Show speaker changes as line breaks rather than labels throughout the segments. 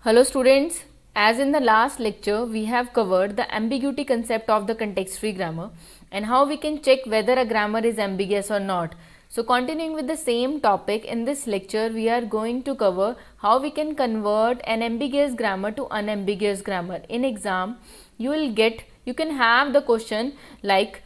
Hello students, as in the last lecture we have covered the ambiguity concept of the context-free grammar and how we can check whether a grammar is ambiguous or not. So continuing with the same topic, in this lecture we are going to cover how we can convert an ambiguous grammar to unambiguous grammar. In exam you can have the question like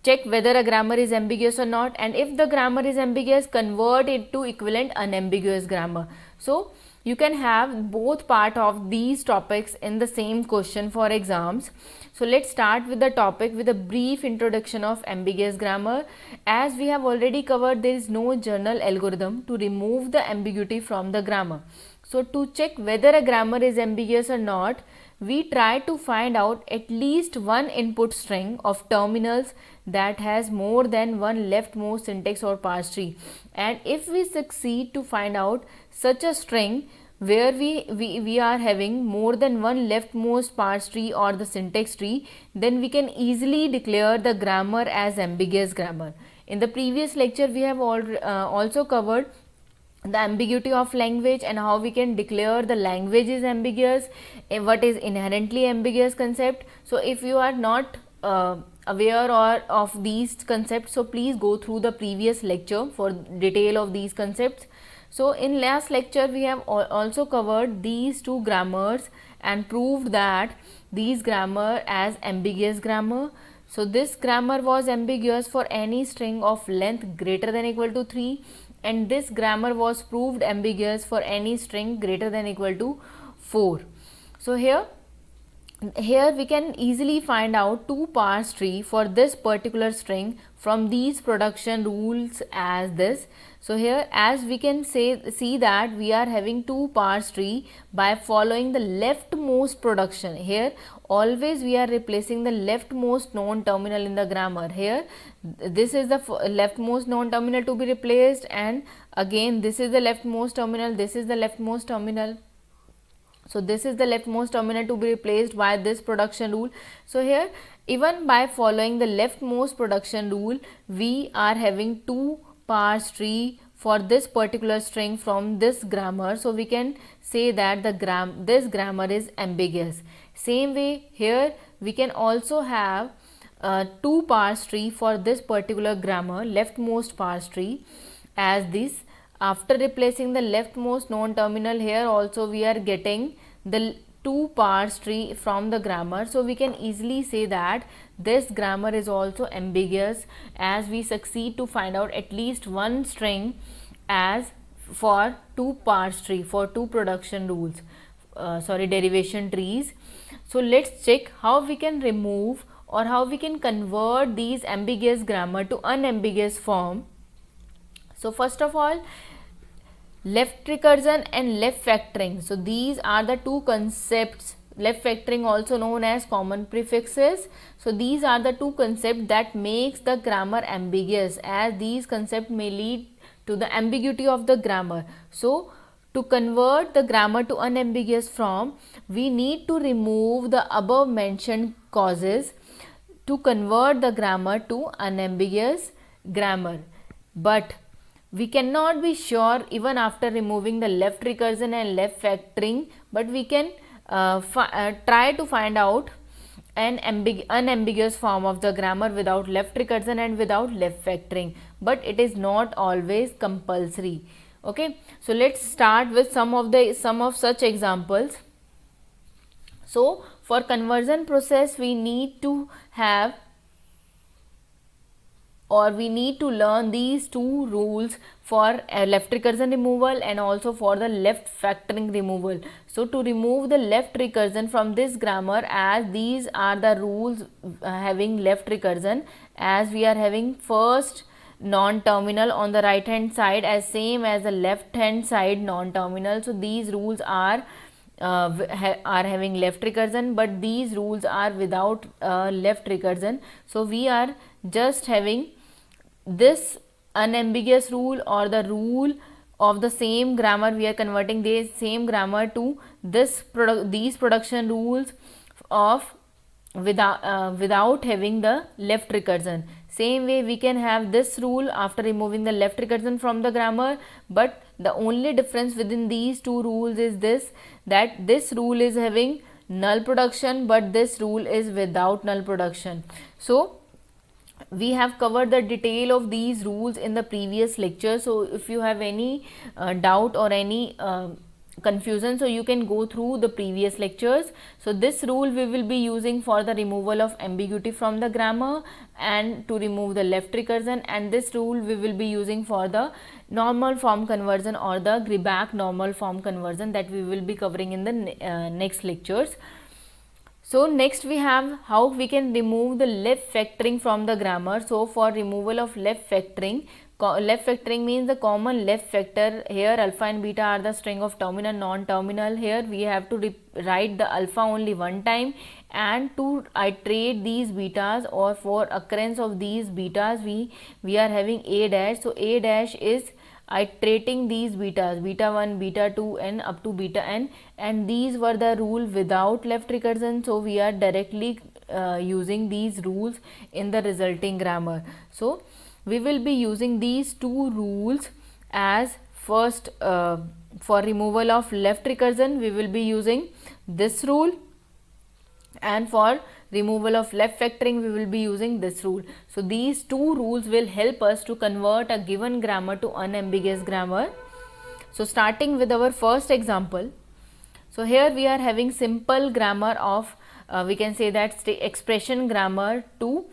check whether a grammar is ambiguous or not, and if the grammar is ambiguous convert it to equivalent unambiguous grammar. So you can have both part of these topics in the same question for exams. So let's start with the topic with a brief introduction of ambiguous grammar. As we have already covered, there is no journal algorithm to remove the ambiguity from the grammar. So to check whether a grammar is ambiguous or not, we try to find out at least one input string of terminals that has more than one leftmost syntax or parse tree, and if we succeed to find out such a string where we are having more than one leftmost parse tree or the syntax tree, then we can easily declare the grammar as ambiguous grammar. In the previous lecture we have also covered the ambiguity of language and how we can declare the language is ambiguous, what is inherently ambiguous concept. So if you are not aware or of these concepts, so please go through the previous lecture for detail of these concepts. So in last lecture we have also covered these two grammars and proved that these grammar as ambiguous grammar. So this grammar was ambiguous for any string of length greater than equal to 3, and this grammar was proved ambiguous for any string greater than equal to 4. So here we can easily find out two parse tree for this particular string from these production rules as this. So here as we can see that we are having two parse tree by following the leftmost production. Here always we are replacing the leftmost non-terminal in the grammar. Here this is the leftmost non-terminal to be replaced, and again this is the leftmost terminal, this is the leftmost terminal. So this is the leftmost terminal to be replaced by this production rule. So here even by following the leftmost production rule we are having two parse tree for this particular string from this grammar. So we can say that this grammar is ambiguous. Same way here we can also have two parse tree for this particular grammar, leftmost parse tree as this. After replacing the leftmost non-terminal, here also we are getting the two parse tree from the grammar. So we can easily say that this grammar is also ambiguous as we succeed to find out at least one string as for two parse tree, for two production rules, derivation trees. So let's check how we can remove or how we can convert these ambiguous grammar to unambiguous form. So first of all, left recursion and left factoring. So these are the two concepts, left factoring also known as common prefixes. So these are the two concepts that makes the grammar ambiguous, as these concepts may lead to the ambiguity of the grammar. So to convert the grammar to unambiguous form, we need to remove the above mentioned causes to convert the grammar to unambiguous grammar. But we cannot be sure even after removing the left recursion and left factoring, but we can try to find out an unambiguous form of the grammar without left recursion and without left factoring, but it is not always compulsory. Okay, so let's start with some of such examples. So for conversion process we need to have or we need to learn these two rules for left recursion removal and also for the left factoring removal. So to remove the left recursion from this grammar, as these are the rules having left recursion, as we are having first non-terminal on the right hand side as same as the left hand side non-terminal. So these rules are having left recursion, but these rules are without left recursion. So we are just having this unambiguous rule or the rule of the same grammar. We are converting the same grammar to these production rules of without having the left recursion. Same way we can have this rule after removing the left recursion from the grammar, but the only difference within these two rules is this, that this rule is having null production but this rule is without null production. So we have covered the detail of these rules in the previous lecture. So if you have any doubt or any confusion, so you can go through the previous lectures. So this rule we will be using for the removal of ambiguity from the grammar and to remove the left recursion, and this rule we will be using for the normal form conversion or the Greibach normal form conversion that we will be covering in the next lectures. So next we have how we can remove the left factoring from the grammar. So for removal of left factoring means the common left factor. Here alpha and beta are the string of terminal, non-terminal. Here we have to write the alpha only one time, and to iterate these betas or for occurrence of these betas we are having a dash. So a dash is iterating these betas, beta 1, beta 2 and up to beta n, and these were the rule without left recursion. So we are directly using these rules in the resulting grammar. So we will be using these two rules as first for removal of left recursion we will be using this rule, and for removal of left factoring we will be using this rule. So these two rules will help us to convert a given grammar to unambiguous grammar. So starting with our first example, so here we are having simple grammar of we can say that expression grammar to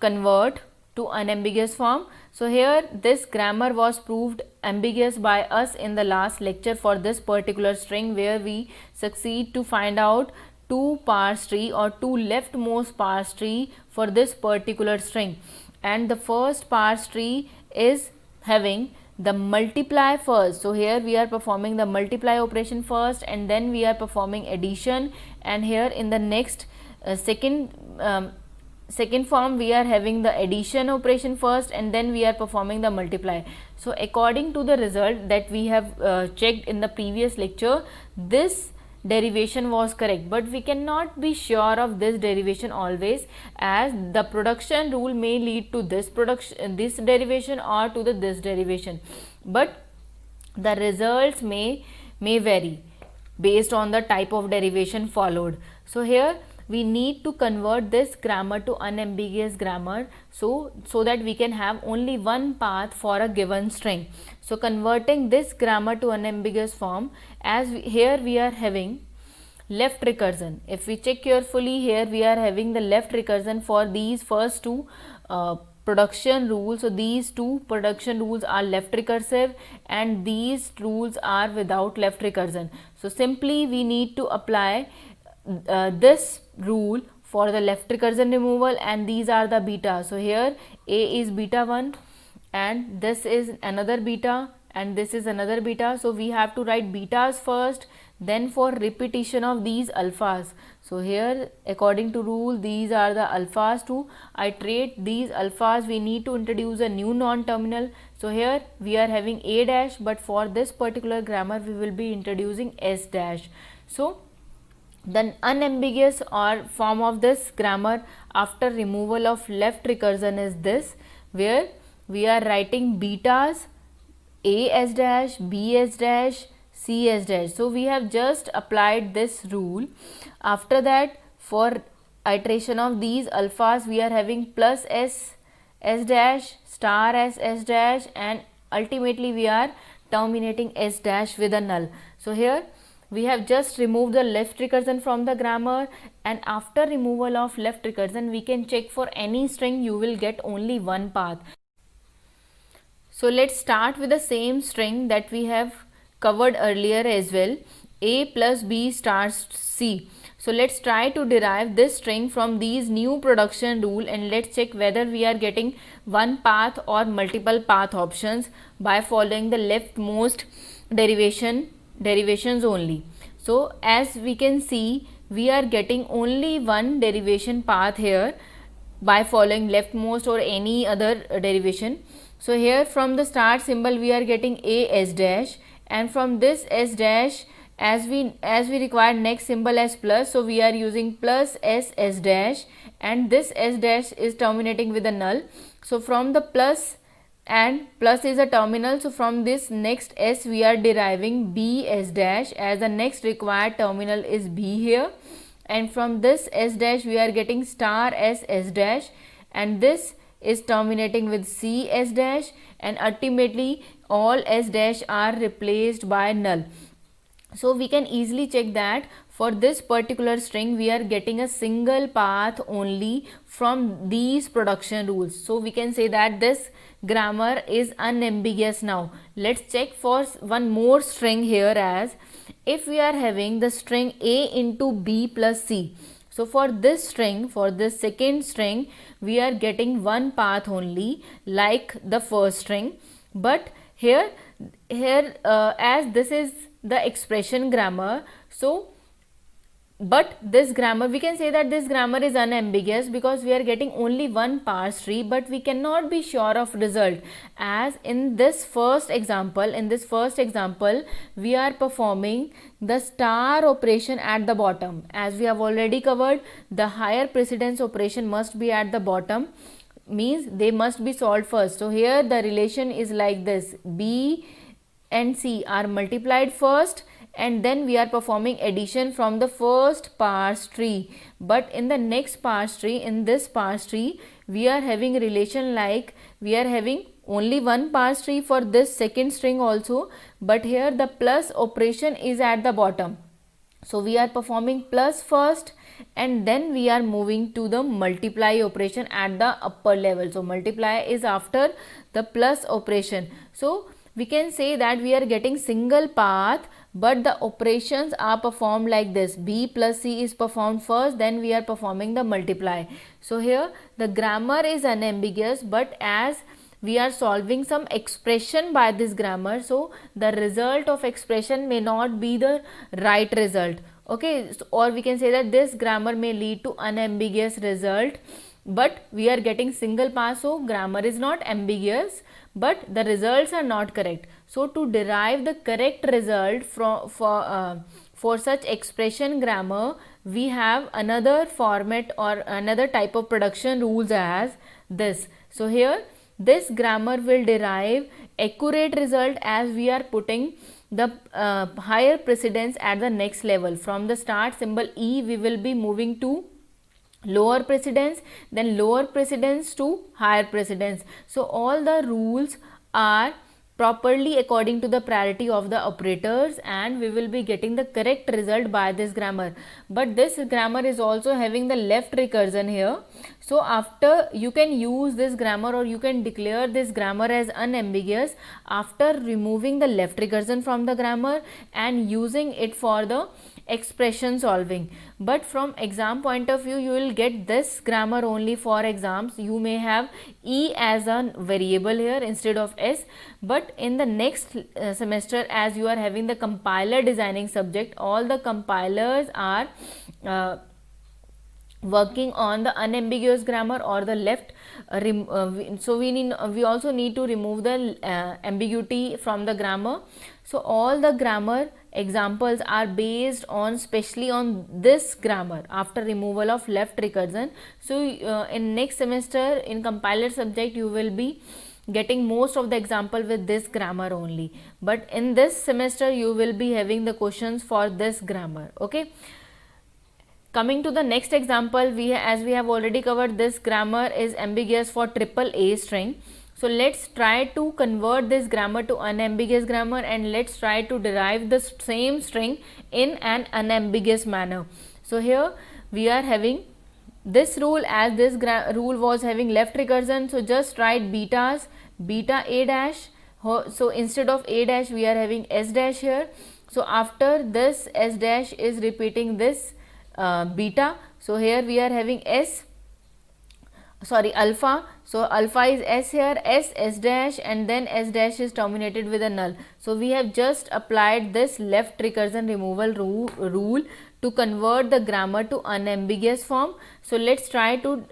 convert to unambiguous form. So here this grammar was proved ambiguous by us in the last lecture for this particular string, where we succeed to find out two parse tree or two leftmost parse tree for this particular string, and the first parse tree is having the multiply first. So here we are performing the multiply operation first and then we are performing addition, and here in the next second form we are having the addition operation first and then we are performing the multiply. So according to the result that we have checked in the previous lecture, this derivation was correct, but we cannot be sure of this derivation always, as the production rule may lead to this derivation or to this derivation, but the results may vary based on the type of derivation followed. So here we need to convert this grammar to unambiguous grammar so that we can have only one path for a given string. So converting this grammar to unambiguous form, as here we are having left recursion. If we check carefully, here we are having the left recursion for these first two production rules. So these two production rules are left recursive and these rules are without left recursion. So simply we need to apply this rule for the left recursion removal, and these are the beta. So here a is beta 1 and this is another beta and this is another beta. So we have to write betas first, then for repetition of these alphas. So here according to rule these are the alphas. To iterate these alphas we need to introduce a new non-terminal. So here we are having a dash, but for this particular grammar we will be introducing s dash. So the unambiguous or form of this grammar after removal of left recursion is this, where we are writing betas a s dash, b s dash, c s dash. So we have just applied this rule. After that, for iteration of these alphas we are having plus s dash, star s dash, and ultimately we are terminating s dash with a null. So here we have just removed the left recursion from the grammar, and after removal of left recursion we can check for any string you will get only one path. So let's start with the same string that we have covered earlier as well, a plus b star c. So let's try to derive this string from these new production rule, and let's check whether we are getting one path or multiple path options by following the leftmost derivations only. So as we can see, we are getting only one derivation path here by following leftmost or any other derivation. So here from the start symbol we are getting a s dash, and from this s dash as we require next symbol as plus, so we are using plus s dash, and this s dash is terminating with a null. So from the plus, and plus is a terminal, so from this next s we are deriving b s dash, as the next required terminal is b here, and from this s dash we are getting star s dash, and this is terminating with c s dash, and ultimately all s dash are replaced by null. So we can easily check that for this particular string we are getting a single path only from these production rules. So we can say that this grammar is unambiguous. Now let's check for one more string here, as if we are having the string a into b plus c. So for this string, for this second string, we are getting one path only like the first string, but here as this is the expression grammar, so but this grammar, we can say that this grammar is unambiguous because we are getting only one parse tree, but we cannot be sure of result, as in this first example, we are performing the star operation at the bottom. As we have already covered, the higher precedence operation must be at the bottom, means they must be solved first. So here the relation is like this: b and c are multiplied first, and then we are performing addition from the first parse tree. But in the next parse tree, in this parse tree, we are having relation like we are having only one parse tree for this second string also, but here the plus operation is at the bottom. So we are performing plus first, and then we are moving to the multiply operation at the upper level. So multiply is after the plus operation. So we can say that we are getting single path, but the operations are performed like this: b plus c is performed first, then we are performing the multiply. So here the grammar is unambiguous, but as we are solving some expression by this grammar, so the result of expression may not be the right result. Okay, so, or we can say that this grammar may lead to unambiguous result, but we are getting single pass, so grammar is not ambiguous, but the results are not correct. So to derive the correct result for such expression grammar, we have another format or another type of production rules as this. So here this grammar will derive accurate result as we are putting the higher precedence at the next level. From the start symbol E, we will be moving to lower precedence, then lower precedence to higher precedence. So all the rules are properly according to the priority of the operators, and we will be getting the correct result by this grammar. But this grammar is also having the left recursion here. So after, you can use this grammar, or you can declare this grammar as unambiguous after removing the left recursion from the grammar and using it for the expression solving. But from exam point of view, you will get this grammar only for exams. You may have E as a variable here instead of S, but in the next semester, as you are having the compiler designing subject, all the compilers are working on the unambiguous grammar or the left so we also need to remove the ambiguity from the grammar. So all the grammar examples are based on specially on this grammar after removal of left recursion. So in next semester in compiler subject, you will be getting most of the example with this grammar only, but in this semester you will be having the questions for this grammar. Okay, coming to the next example, as we have already covered, this grammar is ambiguous for triple A string. So let's try to convert this grammar to unambiguous grammar, and let's try to derive the same string in an unambiguous manner. So here we are having this rule, as this rule was having left recursion, so just write beta A dash. So instead of A dash, we are having S dash here. So after this S dash is repeating this beta. So here we are having alpha. So alpha is S here, S dash, and then S dash is terminated with a null. So we have just applied this left recursion removal rule to convert the grammar to unambiguous form. So let's try to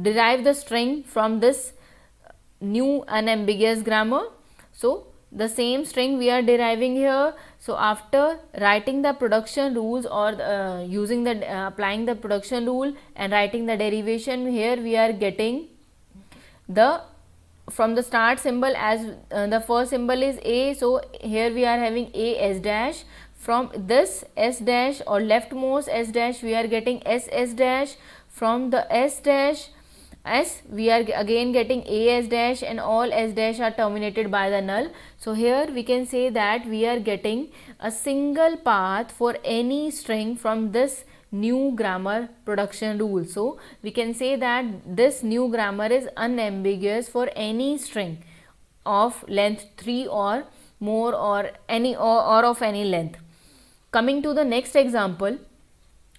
derive the string from this new unambiguous grammar. So the same string we are deriving here. So after writing the production rules or using the applying the production rule and writing the derivation, here we are getting the from the start symbol as the first symbol is A, so here we are having A S dash. From this S dash or leftmost S dash we are getting S S dash. From the S dash S we are again getting A S dash, and all S dash are terminated by the null. So here we can say that we are getting a single path for any string from this new grammar production rule. So we can say that this new grammar is unambiguous for any string of length 3 or more, or any or of any length. Coming to the next example.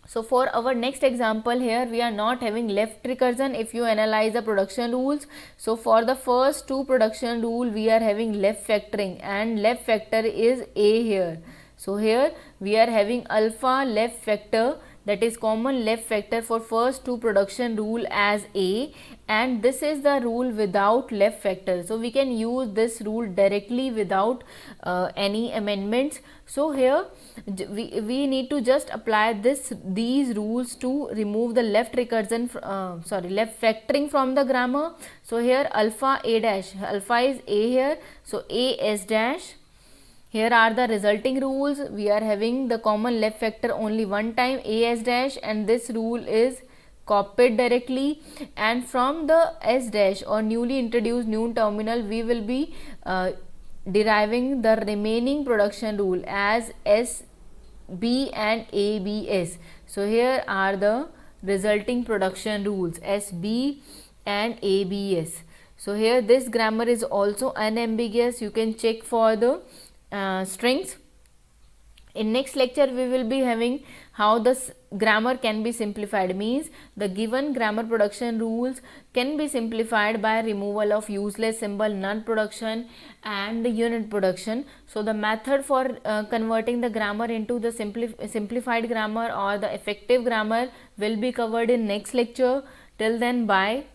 So for our next example, here we are not having left recursion if you analyze the production rules. So for the first two production rule we are having left factoring, and left factor is A here. So here we are having alpha left factor, that is common left factor for first two production rule as A, and this is the rule without left factor. So we can use this rule directly without any amendments. So here we need to just apply these rules to remove the left recursion left factoring from the grammar. So here alpha A dash, alpha is A here, so A S dash. Here are the resulting rules. We are having the common left factor only one time, A S dash, and this rule is copied directly, and from the S dash or newly introduced new terminal we will be deriving the remaining production rule as S B and ABS. So here are the resulting production rules S B and ABS. So here this grammar is also unambiguous. You can check for the strings. In next lecture we will be having how this grammar can be simplified, means the given grammar production rules can be simplified by removal of useless symbol, null production and the unit production. So the method for converting the grammar into the simplified grammar or the effective grammar will be covered in next lecture. Till then, bye.